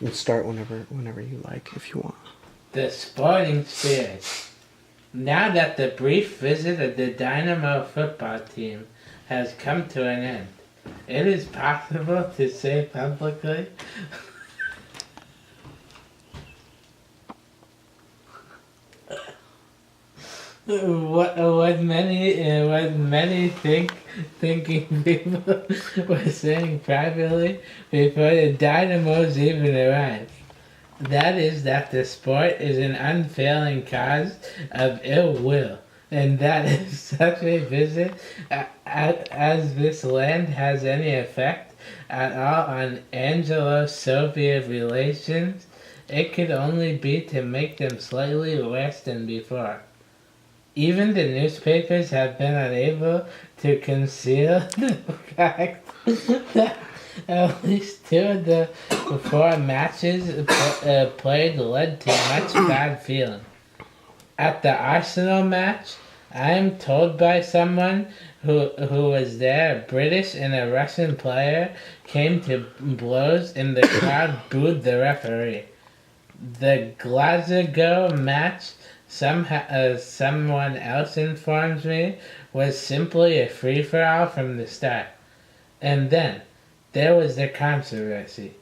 And start whenever you like, if you want. The Sporting Spirit. Now that the brief visit of the Dynamo football team has come to an end, it is possible to say publicly what many thinking people were saying privately before the Dynamos even arrived. That is that the sport is an unfailing cause of ill will, and that if such a visit as this land has any effect at all on Anglo-Soviet relations, it could only be to make them slightly worse than before. Even the newspapers have been unable to conceal the fact that at least two of the four matches played led to much bad feeling. At the Arsenal match, I am told by someone who was there, a British and a Russian player came to blows and the crowd booed the referee. The Glasgow match, someone else informs me, was simply a free-for-all from the start. And then, there was the controversy,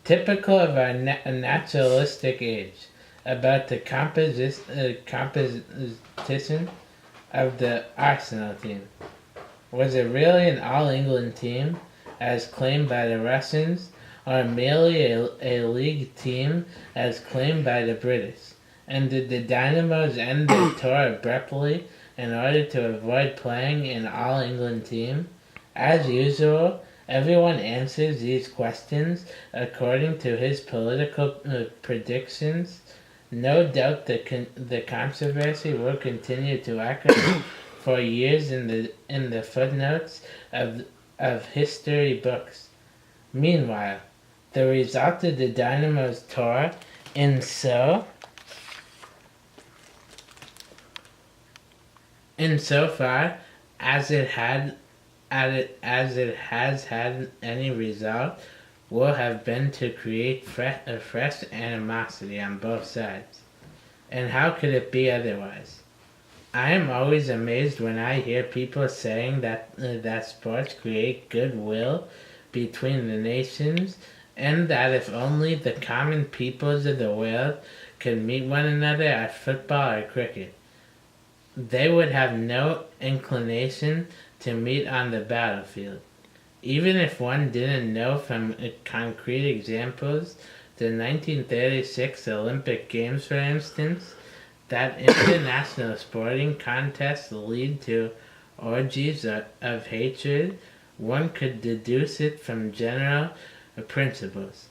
typical of our naturalistic age, about the composition of the Arsenal team. Was it really an all-England team, as claimed by the Russians, or merely a league team, as claimed by the British? And did the Dynamos end their tour abruptly in order to avoid playing an all-England team? As usual, everyone answers these questions according to his political predictions. No doubt the controversy will continue to echo for years in the footnotes of history books. Meanwhile, the result of the Dynamo's tour insofar as it has had any result, will have been to create a fresh animosity on both sides. And how could it be otherwise? I am always amazed when I hear people saying that sports create goodwill between the nations, and that if only the common peoples of the world could meet one another at football or cricket, they would have no inclination to meet on the battlefield. Even if one didn't know from concrete examples, the 1936 Olympic Games, for instance, that international sporting contests lead to orgies of hatred, one could deduce it from general principles.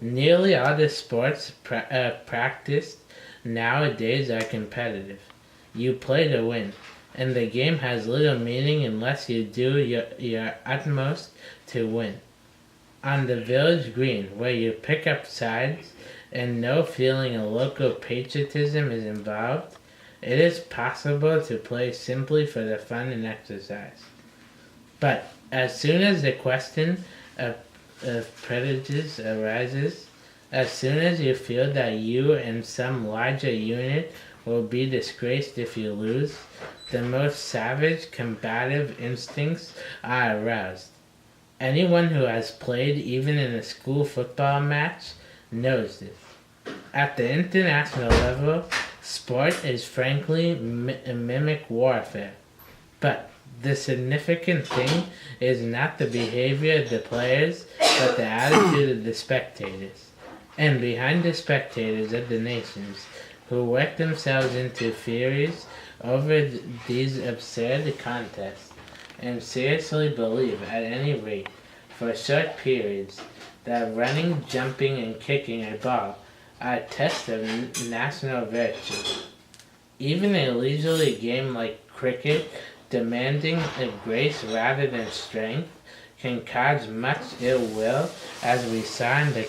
Nearly all the sports practiced nowadays are competitive. You play to win, and the game has little meaning unless you do your utmost to win. On the village green, where you pick up sides and no feeling of local patriotism is involved, it is possible to play simply for the fun and exercise. But as soon as the question of prejudice arises, as soon as you feel that you and some larger unit will be disgraced if you lose, the most savage combative instincts are aroused. Anyone who has played even in a school football match knows this. At the international level, sport is frankly mimic warfare. But the significant thing is not the behavior of the players, but the attitude of the spectators. And behind the spectators of the nations, who work themselves into furies over these absurd contests, and seriously believe, at any rate, for short periods, that running, jumping, and kicking a ball are tests of national virtue. Even a leisurely game like cricket, demanding of grace rather than strength, can cause much ill will, as we saw in the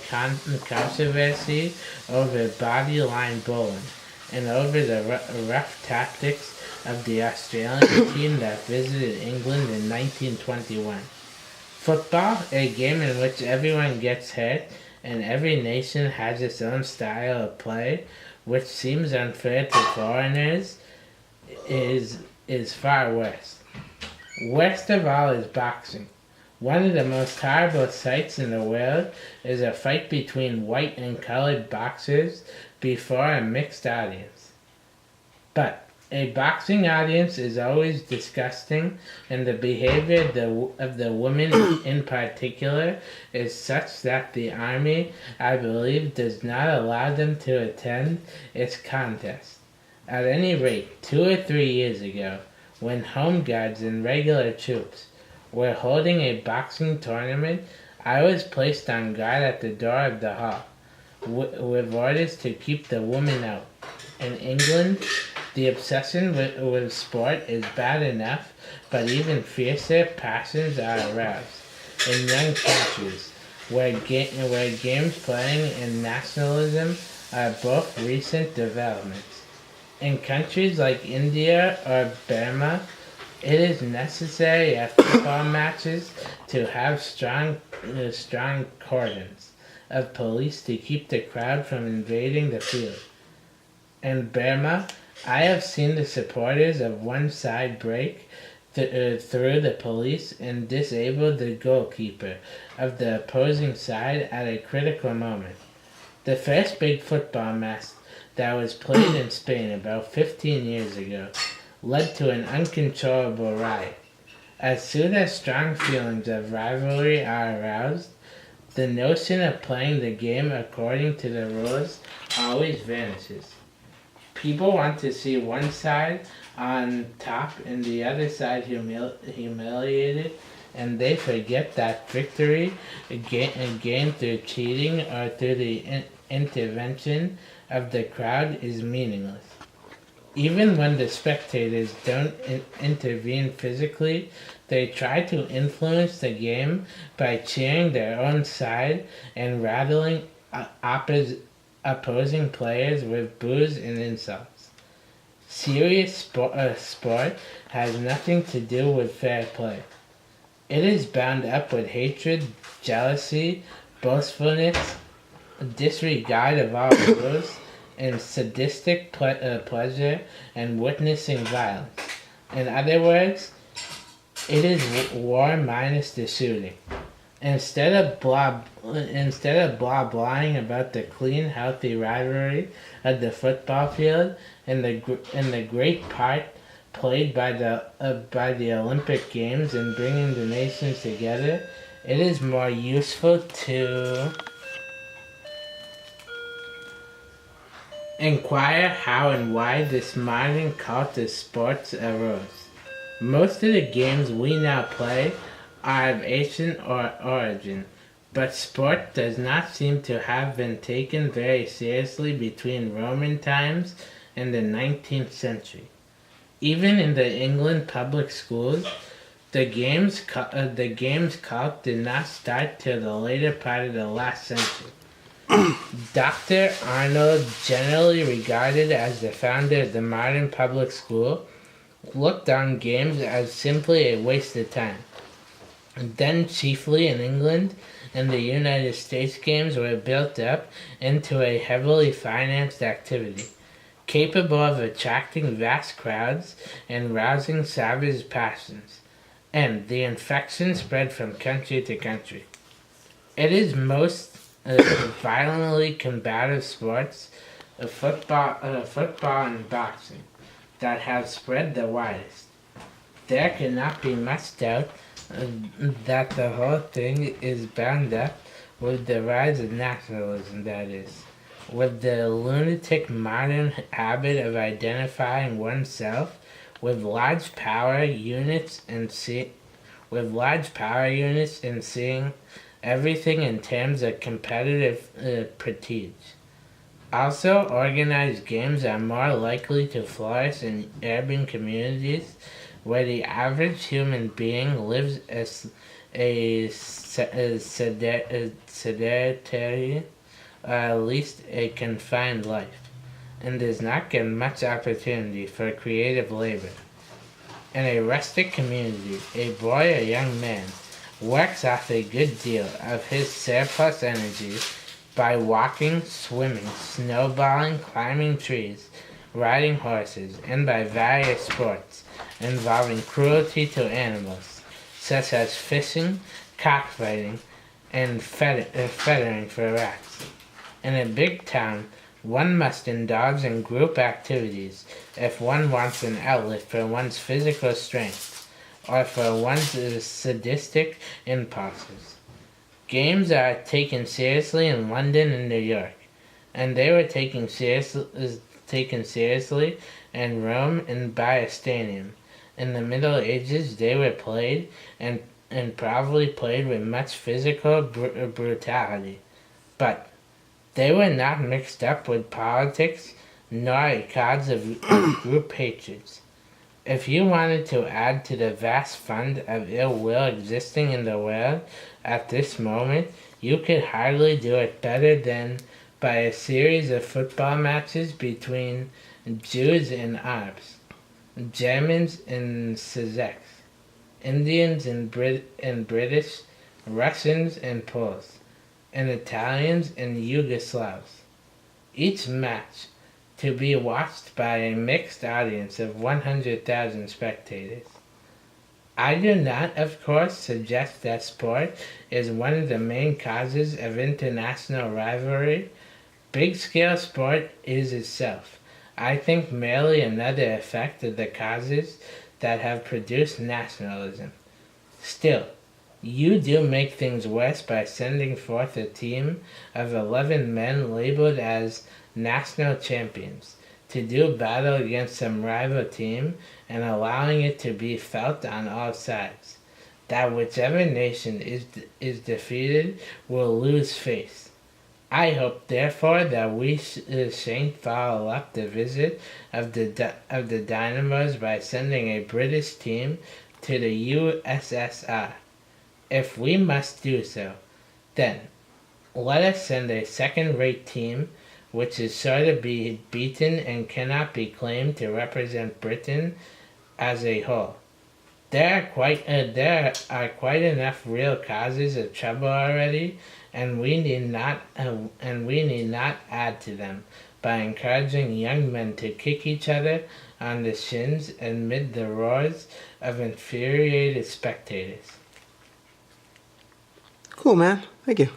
controversy over body-line bowling, and over the rough tactics of the Australian team that visited England in 1921. Football, a game in which everyone gets hurt, and every nation has its own style of play, which seems unfair to foreigners, is far worse. Worst of all is boxing. One of the most horrible sights in the world is a fight between white and colored boxers before a mixed audience. But a boxing audience is always disgusting, and the behavior of the women in particular is such that the army, I believe, does not allow them to attend its contest. At any rate, 2 or 3 years ago, when home guards and regular troops were holding a boxing tournament, I was placed on guard at the door of the hall, with orders to keep the women out. In England, the obsession with sport is bad enough, but even fiercer passions are aroused in young countries, where games playing and nationalism are both recent developments. In countries like India or Burma, it is necessary at football matches to have strong cordons of police to keep the crowd from invading the field. In Burma, I have seen the supporters of one side break through the police and disable the goalkeeper of the opposing side at a critical moment. The first big football match that was played in Spain about 15 years ago led to an uncontrollable riot. As soon as strong feelings of rivalry are aroused, the notion of playing the game according to the rules always vanishes. People want to see one side on top and the other side humiliated, and they forget that victory gained through cheating or through the intervention of the crowd is meaningless. Even when the spectators don't intervene physically, they try to influence the game by cheering their own side and rattling opposing players with boos and insults. Serious sport has nothing to do with fair play. It is bound up with hatred, jealousy, boastfulness, disregard of all rules, and sadistic pleasure and witnessing violence. In other words, it is war minus the shooting. Instead of blah blahing about the clean, healthy rivalry of the football field and the great part played by the Olympic Games in bringing the nations together, it is more useful to inquire how and why this modern cult of sports arose. Most of the games we now play are of ancient origin, but sport does not seem to have been taken very seriously between Roman times and the 19th century. Even in the England public schools, the games cult did not start till the later part of the last century. Dr. Arnold, generally regarded as the founder of the modern public school, looked on games as simply a waste of time. Then, chiefly in England and the United States, games were built up into a heavily financed activity, capable of attracting vast crowds and rousing savage passions, and the infection spread from country to country. It is most violently combative sports, football and boxing, that have spread the widest. There cannot be much doubt that the whole thing is bound up with the rise of nationalism, that is, with the lunatic modern habit of identifying oneself with large power units and seeing everything in terms of competitive prestige. Also, organized games are more likely to flourish in urban communities where the average human being lives a sedentary, or at least a confined life, and does not get much opportunity for creative labor. In a rustic community, a boy or young man works off a good deal of his surplus energy by walking, swimming, snowballing, climbing trees, riding horses, and by various sports involving cruelty to animals, such as fishing, cockfighting, and feathering for rats. In a big town, one must indulge in group activities if one wants an outlet for one's physical strength or for one's sadistic impulses. Games are taken seriously in London and New York, and they were taken seriously in Rome and by a stadium. In the Middle Ages, they were played and probably played with much physical brutality, but they were not mixed up with politics nor a cause of group hatreds. If you wanted to add to the vast fund of ill will existing in the world at this moment, you could hardly do it better than by a series of football matches between Jews and Arabs, Germans and Cossacks, Indians and British, Russians and Poles, and Italians and Yugoslavs. Each match to be watched by a mixed audience of 100,000 spectators. I do not, of course, suggest that sport is one of the main causes of international rivalry. Big-scale sport is itself, I think, merely another effect of the causes that have produced nationalism. Still, you do make things worse by sending forth a team of 11 men labeled as national champions to do battle against some rival team and allowing it to be felt on all sides that whichever nation is defeated will lose face. I hope, therefore, that we shan't follow up the visit of the Dynamos by sending a British team to the USSR. If we must do so, then let us send a second-rate team which is sure to be beaten and cannot be claimed to represent Britain as a whole. There are quite enough real causes of trouble already, and we need not add to them by encouraging young men to kick each other on the shins amid the roars of infuriated spectators. Cool, man. Thank you.